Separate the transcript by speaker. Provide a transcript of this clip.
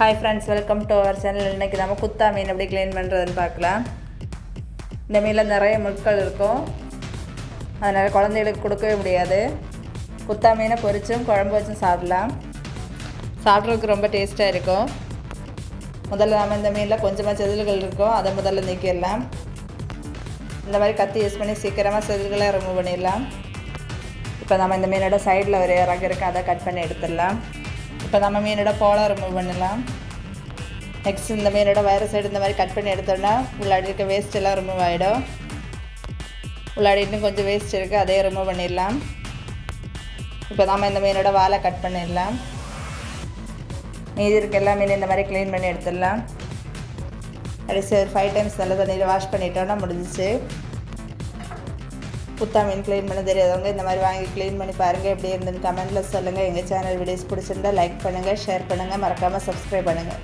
Speaker 1: Hi friends, welcome to our channel. இன்றைக்கி நம்ம குத்தா மீன் எப்படி க்ளீன் பண்ணுறதுன்னு பார்க்கலாம். இந்த மீனில் நிறைய முட்கள் இருக்கும், அதனால் குழந்தைகளுக்கு கொடுக்கவே முடியாது. குத்தா மீனை பொரிச்சும் குழம்பு வச்சும் சாப்பிடலாம். சாப்பிட்றதுக்கு ரொம்ப டேஸ்ட்டாக இருக்கும். முதல்ல நம்ம இந்த மீனில் கொஞ்சமாக செதில்கள் இருக்கும், அதை முதல்ல நீக்கிடலாம். இந்த மாதிரி கத்தி யூஸ் பண்ணி சீக்கிரமாக செதில்களை ரிமூவ் பண்ணிடலாம். இப்போ நம்ம இந்த மீனோட சைடில் ஒரு இறகு இருக்குது, அதை கட் பண்ணி எடுத்துடலாம். இப்போ நம்ம மீனோட போலை ரிமூவ் பண்ணலாம். நெக்ஸ்ட் இந்த மீனோட வயிறு சைடு இந்த மாதிரி கட் பண்ணி எடுத்தோன்னா உள்ளாடி இருக்க வேஸ்ட் எல்லாம் ரிமூவ் ஆகிடும். உள்ளாடி இன்னும் கொஞ்சம் வேஸ்ட் இருக்குது, அதையே ரிமூவ் பண்ணிடலாம். இப்போ நம்ம இந்த மீனோட வாலை கட் பண்ணிடலாம். மீதி இருக்க எல்லா மீன் இந்த மாதிரி க்ளீன் பண்ணி எடுத்துடலாம். கடைசி ஒரு 5 டைம்ஸ் நல்ல தண்ணியில் வாஷ் பண்ணிட்டோன்னா முடிஞ்சிச்சு. குத்தா மீன் க்ளீன் பண்ண தெரியாதவங்க இந்த மாதிரி வாங்கி க்ளீன் பண்ணி பாருங்கள். எப்படி இருந்துன்னு கமெண்ட்டில் சொல்லுங்கள். எங்கள் சேனல் வீடியோஸ் பிடிச்சிருந்தால் லைக் பண்ணுங்கள், ஷேர் பண்ணுங்கள், மறக்காமல் சப்ஸ்கிரைப் பண்ணுங்கள்.